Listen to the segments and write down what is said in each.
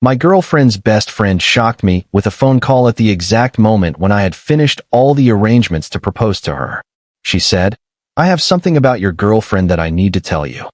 My girlfriend's best friend shocked me with a phone call at the exact moment when I had finished all the arrangements to propose to her. She said, "I have something about your girlfriend that I need to tell you."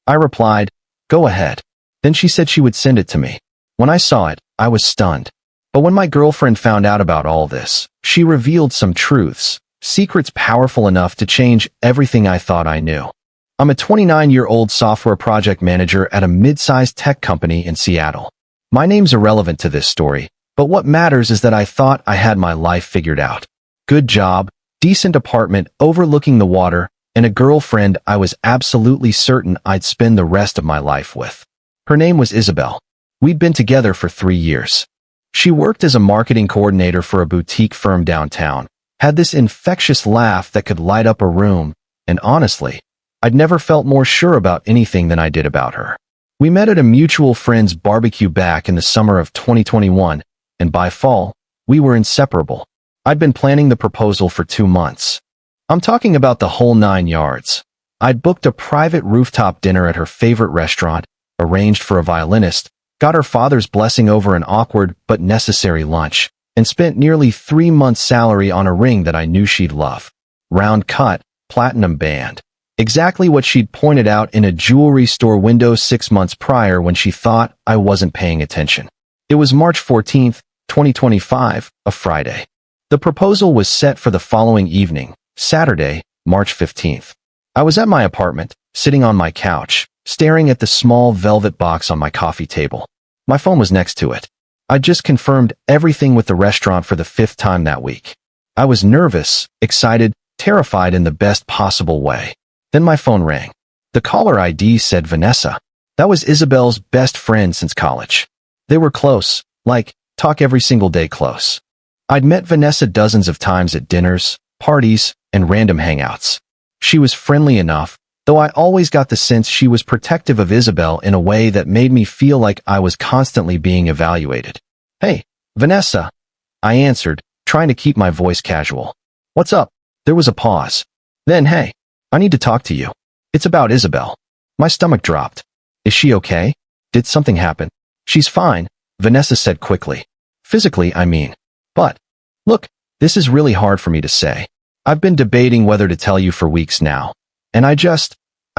I replied, "Go ahead." Then she said she would send it to me. When I saw it, I was stunned. But when my girlfriend found out about all this, she revealed some truths, secrets powerful enough to change everything I thought I knew. I'm a 29-year-old software project manager at a mid-sized tech company in Seattle. My name's irrelevant to this story, but what matters is that I thought I had my life figured out. Good job, decent apartment overlooking the water, and a girlfriend I was absolutely certain I'd spend the rest of my life with. Her name was Isabel. We'd been together for 3 years. She worked as a marketing coordinator for a boutique firm downtown, had this infectious laugh that could light up a room, and honestly, I'd never felt more sure about anything than I did about her. We met at a mutual friend's barbecue back in the summer of 2021, and by fall, we were inseparable. I'd been planning the proposal for 2 months. I'm talking about the whole 9 yards. I'd booked a private rooftop dinner at her favorite restaurant, arranged for a violinist, got her father's blessing over an awkward but necessary lunch, and spent nearly 3 months' salary on a ring that I knew she'd love. Round cut, platinum band. Exactly what she'd pointed out in a jewelry store window 6 months prior when she thought I wasn't paying attention. It was March 14th, 2025, a Friday. The proposal was set for the following evening, Saturday, March 15th. I was at my apartment, sitting on my couch, staring at the small velvet box on my coffee table. My phone was next to it. I'd just confirmed everything with the restaurant for the 5th time that week. I was nervous, excited, terrified in the best possible way. Then my phone rang. The caller ID said Vanessa. That was Isabel's best friend since college. They were close, like, talk every single day close. I'd met Vanessa dozens of times at dinners, parties, and random hangouts. She was friendly enough, though I always got the sense she was protective of Isabel in a way that made me feel like I was constantly being evaluated. "Hey, Vanessa," I answered, trying to keep my voice casual. "What's up?" There was a pause. Then, "Hey, I need to talk to you. It's about Isabel." My stomach dropped. "Is she okay? Did something happen?" "She's fine," Vanessa said quickly. "Physically, I mean. But, look, this is really hard for me to say. I've been debating whether to tell you for weeks now, and I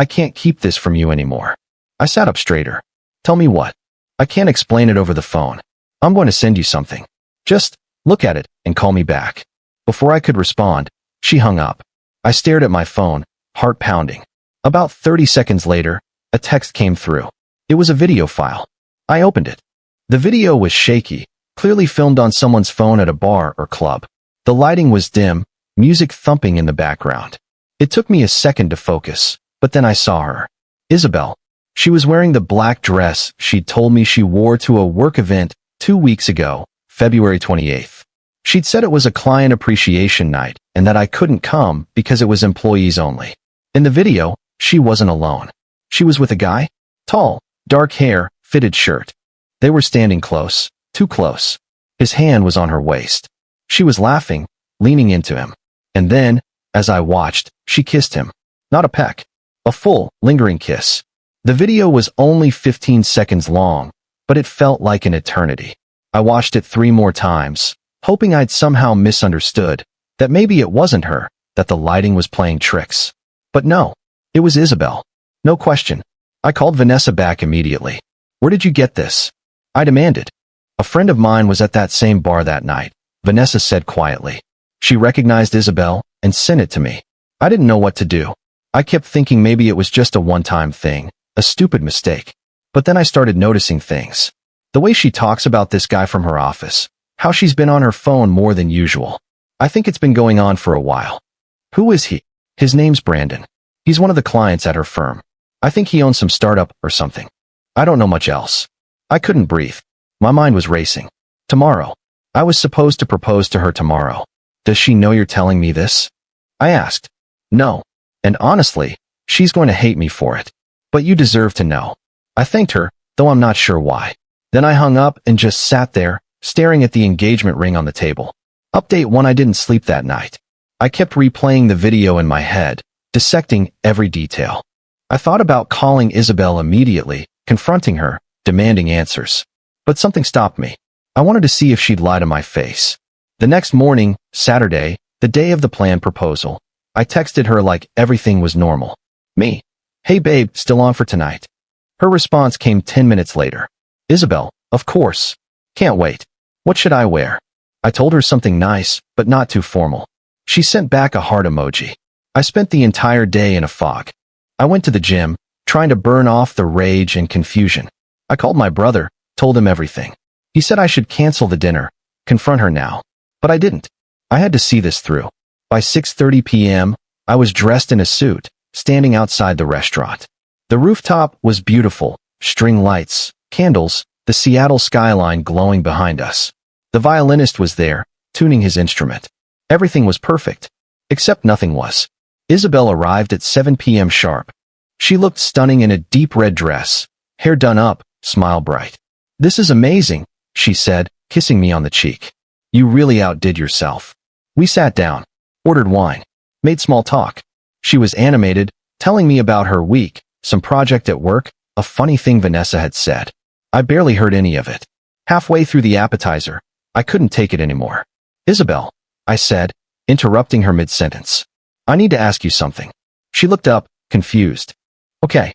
can't keep this from you anymore." I sat up straighter. "Tell me what?" "I can't explain it over the phone. I'm going to send you something. Just look at it and call me back." Before I could respond, she hung up. I stared at my phone, heart pounding. About 30 seconds later, a text came through. It was a video file. I opened it. The video was shaky, clearly filmed on someone's phone at a bar or club. The lighting was dim, music thumping in the background. It took me a second to focus, but then I saw her. Isabel. She was wearing the black dress she'd told me she wore to a work event 2 weeks ago, February 28th. She'd said it was a client appreciation night and that I couldn't come because it was employees only. In the video, she wasn't alone. She was with a guy. Tall, dark hair, fitted shirt. They were standing close, too close. His hand was on her waist. She was laughing, leaning into him. And then, as I watched, she kissed him. Not a peck. A full, lingering kiss. The video was only 15 seconds long, but it felt like an eternity. I watched it 3 more times, hoping I'd somehow misunderstood, that maybe it wasn't her, that the lighting was playing tricks. But no, it was Isabel. No question. I called Vanessa back immediately. "Where did you get this?" I demanded. "A friend of mine was at that same bar that night," Vanessa said quietly. "She recognized Isabel and sent it to me. I didn't know what to do. I kept thinking maybe it was just a one-time thing, a stupid mistake. But then I started noticing things. The way she talks about this guy from her office, how she's been on her phone more than usual. I think it's been going on for a while." "Who is he?" "His name's Brandon. He's one of the clients at her firm. I think he owns some startup or something. I don't know much else." I couldn't breathe. My mind was racing. Tomorrow. I was supposed to propose to her tomorrow. "Does she know you're telling me this?" I asked. "No. And honestly, she's going to hate me for it. But you deserve to know." I thanked her, though I'm not sure why. Then I hung up and just sat there, staring at the engagement ring on the table. Update 1: I didn't sleep that night. I kept replaying the video in my head, dissecting every detail. I thought about calling Isabel immediately, confronting her, demanding answers. But something stopped me. I wanted to see if she'd lie to my face. The next morning, Saturday, the day of the planned proposal, I texted her like everything was normal. Me. Hey babe, still on for tonight? Her response came 10 minutes later. Isabel, of course. Can't wait. What should I wear? I told her something nice, but not too formal. She sent back a heart emoji. I spent the entire day in a fog. I went to the gym, trying to burn off the rage and confusion. I called my brother, told him everything. He said I should cancel the dinner, confront her now. But I didn't. I had to see this through. By 6:30 p.m., I was dressed in a suit, standing outside the restaurant. The rooftop was beautiful, string lights, candles, the Seattle skyline glowing behind us. The violinist was there, tuning his instrument. Everything was perfect. Except nothing was. Isabel arrived at 7 p.m. sharp. She looked stunning in a deep red dress, hair done up, smile bright. This is amazing, she said, kissing me on the cheek. You really outdid yourself. We sat down, ordered wine, made small talk. She was animated, telling me about her week, some project at work, a funny thing Vanessa had said. I barely heard any of it. Halfway through the appetizer, I couldn't take it anymore. Isabel, I said, interrupting her mid-sentence. I need to ask you something. She looked up, confused. Okay.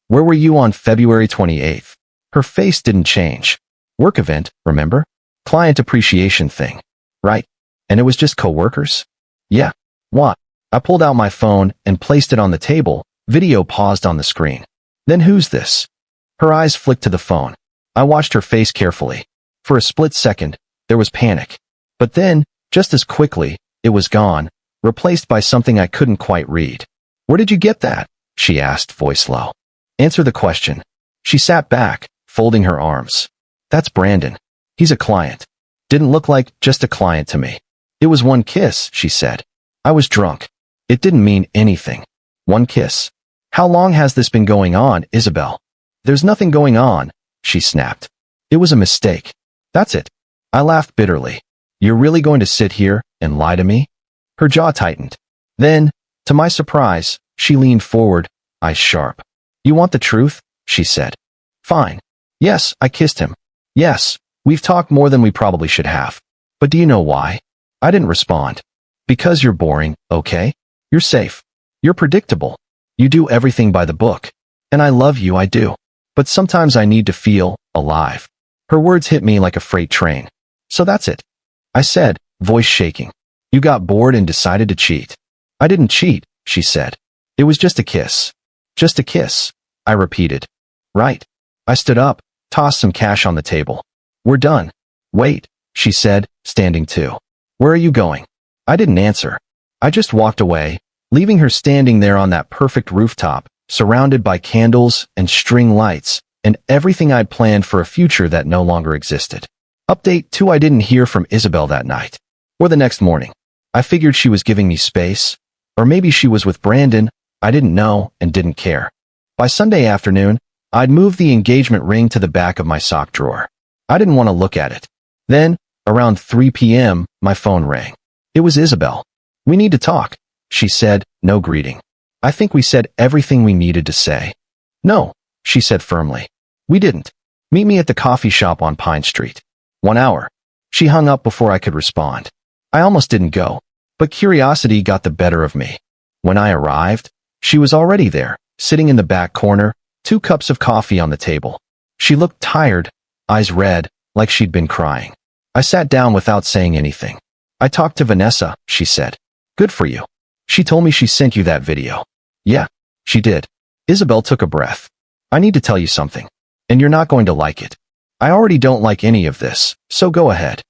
Where were you on February 28th? Her face didn't change. Work event, remember? Client appreciation thing. Right? And it was just coworkers? Yeah. What? I pulled out my phone and placed it on the table. Video paused on the screen. Then who's this? Her eyes flicked to the phone. I watched her face carefully. For a split second, there was panic. But then, just as quickly, it was gone, replaced by something I couldn't quite read. Where did you get that? She asked, voice low. Answer the question. She sat back, folding her arms. That's Brandon. He's a client. Didn't look like just a client to me. It was one kiss, she said. I was drunk. It didn't mean anything. One kiss. How long has this been going on, Isabel? There's nothing going on, she snapped. It was a mistake. That's it. I laughed bitterly. You're really going to sit here and lie to me? Her jaw tightened. Then, to my surprise, she leaned forward, eyes sharp. You want the truth? She said. Fine. Yes, I kissed him. Yes, we've talked more than we probably should have. But do you know why? I didn't respond. Because you're boring, okay? You're safe. You're predictable. You do everything by the book. And I love you, I do. But sometimes I need to feel alive. Her words hit me like a freight train. So that's it. I said, voice shaking. You got bored and decided to cheat. I didn't cheat, she said. It was just a kiss. Just a kiss, I repeated. Right. I stood up, tossed some cash on the table. We're done. Wait, she said, standing too. Where are you going? I didn't answer. I just walked away, leaving her standing there on that perfect rooftop, surrounded by candles and string lights, and everything I'd planned for a future that no longer existed. Update 2: I didn't hear from Isabel that night. Or the next morning. I figured she was giving me space. Or maybe she was with Brandon. I didn't know and didn't care. By Sunday afternoon, I'd moved the engagement ring to the back of my sock drawer. I didn't want to look at it. Then, around 3 p.m., my phone rang. It was Isabel. We need to talk, she said, no greeting. I think we said everything we needed to say. No, she said firmly. We didn't. Meet me at the coffee shop on Pine Street. 1 hour. She hung up before I could respond. I almost didn't go, but curiosity got the better of me. When I arrived, she was already there, sitting in the back corner, 2 cups of coffee on the table. She looked tired, eyes red, like she'd been crying. I sat down without saying anything. I talked to Vanessa, she said. Good for you. She told me she sent you that video. Yeah, she did. Isabel took a breath. I need to tell you something. And you're not going to like it. I already don't like any of this, so go ahead.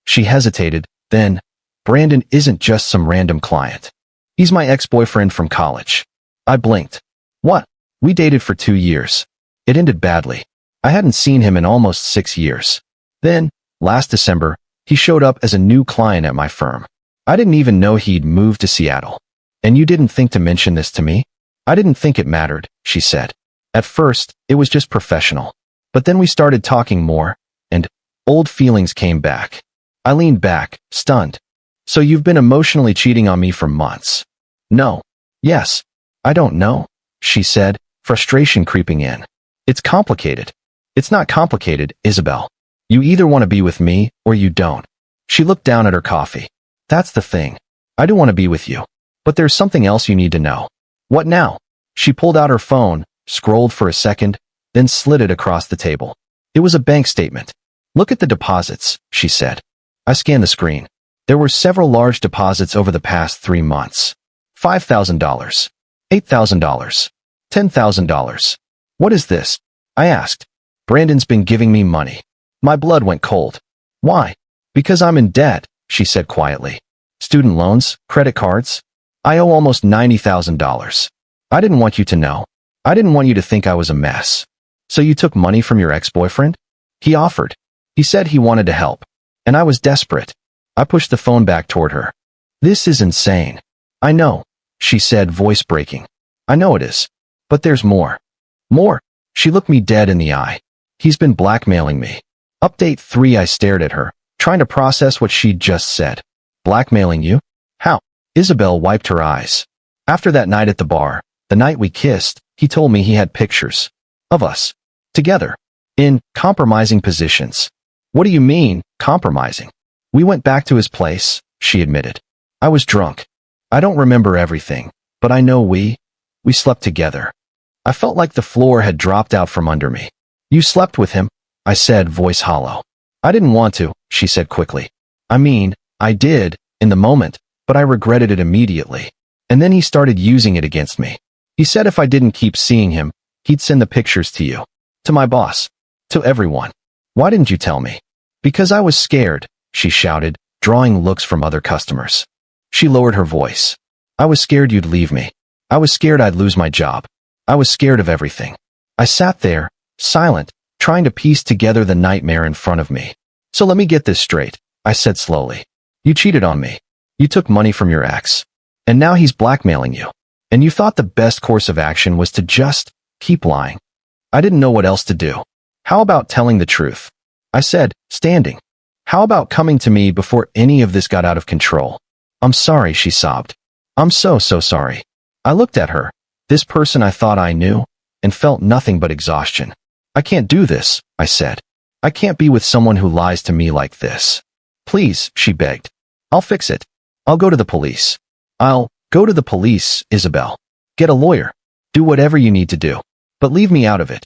She hesitated, then, Brandon isn't just some random client. He's my ex-boyfriend from college. I blinked. What? We dated for 2 years. It ended badly. I hadn't seen him in almost 6 years. Then, last December, he showed up as a new client at my firm. I didn't even know he'd moved to Seattle. And you didn't think to mention this to me? I didn't think it mattered, she said. At first, it was just professional. But then we started talking more, and old feelings came back. I leaned back, stunned. So you've been emotionally cheating on me for months? No. Yes. I don't know, she said, frustration creeping in. It's complicated. It's not complicated, Isabel. You either want to be with me or you don't. She looked down at her coffee. That's the thing. I do want to be with you. But there's something else you need to know. What now? She pulled out her phone, scrolled for a second, then slid it across the table. It was a bank statement. Look at the deposits, she said. I scanned the screen. There were several large deposits over the past 3 months. $5,000, $8,000, $10,000. What is this? I asked. Brandon's been giving me money. My blood went cold. Why? Because I'm in debt, she said quietly. Student loans, credit cards. I owe almost $90,000. I didn't want you to know. I didn't want you to think I was a mess. So you took money from your ex-boyfriend? He offered. He said he wanted to help. And I was desperate. I pushed the phone back toward her. This is insane. I know, she said, voice breaking. I know it is. But there's more. More? She looked me dead in the eye. He's been blackmailing me. Update 3. I stared at her, trying to process what she'd just said. Blackmailing you? How? Isabel wiped her eyes. After that night at the bar, the night we kissed, he told me he had pictures of us together in compromising positions. What do you mean, compromising? We went back to his place, she admitted. I was drunk. I don't remember everything, but I know we slept together. I felt like the floor had dropped out from under me. You slept with him? I said, voice hollow. I didn't want to, she said quickly. I mean, I did, in the moment, but I regretted it immediately. And then he started using it against me. He said if I didn't keep seeing him, he'd send the pictures to you. To my boss. To everyone. Why didn't you tell me? Because I was scared, she shouted, drawing looks from other customers. She lowered her voice. I was scared you'd leave me. I was scared I'd lose my job. I was scared of everything. I sat there, silent, trying to piece together the nightmare in front of me. So let me get this straight, I said slowly. You cheated on me. You took money from your ex. And now he's blackmailing you. And you thought the best course of action was to just keep lying. I didn't know what else to do. How about telling the truth? I said, standing. How about coming to me before any of this got out of control? I'm sorry, she sobbed. I'm so sorry. I looked at her, this person I thought I knew, and felt nothing but exhaustion. I can't do this, I said. I can't be with someone who lies to me like this. Please, she begged. I'll fix it. I'll go to the police. I'll go to the police, Isabel. Get a lawyer. Do whatever you need to do. But leave me out of it.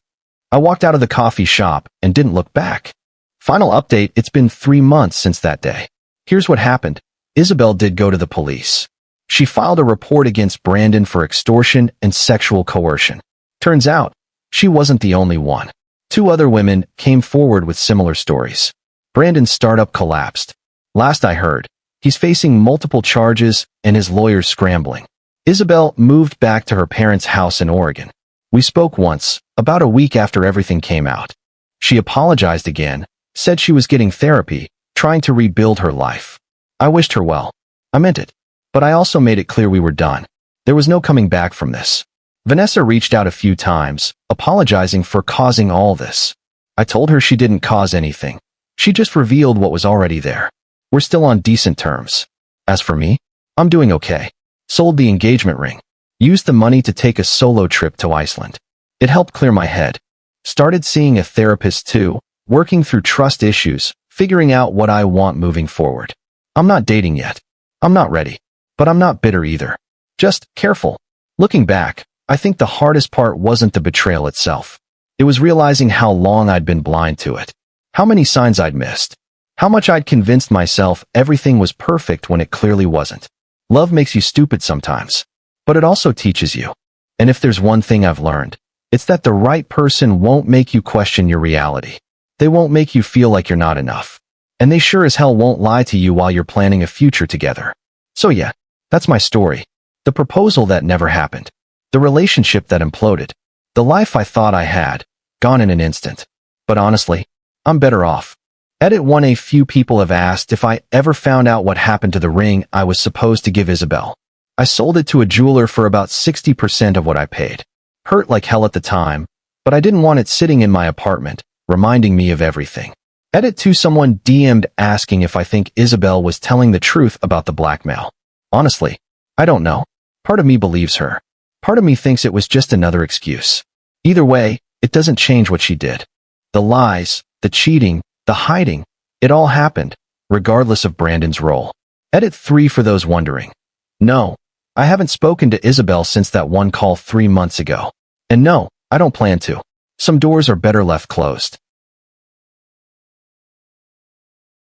I walked out of the coffee shop and didn't look back. Final update, it's been 3 months since that day. Here's what happened. Isabel did go to the police. She filed a report against Brandon for extortion and sexual coercion. Turns out, she wasn't the only one. 2 other women came forward with similar stories. Brandon's startup collapsed. Last I heard, he's facing multiple charges and his lawyer's scrambling. Isabel moved back to her parents' house in Oregon. We spoke once, about a week after everything came out. She apologized again, said she was getting therapy, trying to rebuild her life. I wished her well. I meant it. But I also made it clear we were done. There was no coming back from this. Vanessa reached out a few times, apologizing for causing all this. I told her she didn't cause anything. She just revealed what was already there. We're still on decent terms. As for me, I'm doing okay. Sold the engagement ring. Used the money to take a solo trip to Iceland. It helped clear my head. Started seeing a therapist too, working through trust issues, figuring out what I want moving forward. I'm not dating yet. I'm not ready. But I'm not bitter either. Just careful. Looking back, I think the hardest part wasn't the betrayal itself. It was realizing how long I'd been blind to it. How many signs I'd missed. How much I'd convinced myself everything was perfect when it clearly wasn't. Love makes you stupid sometimes. But it also teaches you. And if there's one thing I've learned, it's that the right person won't make you question your reality. They won't make you feel like you're not enough. And they sure as hell won't lie to you while you're planning a future together. So yeah, that's my story. The proposal that never happened. The relationship that imploded. The life I thought I had, gone in an instant. But honestly, I'm better off. Edit 1. A few people have asked if I ever found out what happened to the ring I was supposed to give Isabel. I sold it to a jeweler for about 60% of what I paid. Hurt like hell at the time, but I didn't want it sitting in my apartment, reminding me of everything. Edit 2. Someone DM'd asking if I think Isabel was telling the truth about the blackmail. Honestly, I don't know. Part of me believes her. Part of me thinks it was just another excuse. Either way, it doesn't change what she did. The lies, the cheating, The hiding. It all happened, regardless of Brandon's role. Edit 3 for those wondering. No, I haven't spoken to Isabel since that one call 3 months ago. And no, I don't plan to. Some doors are better left closed.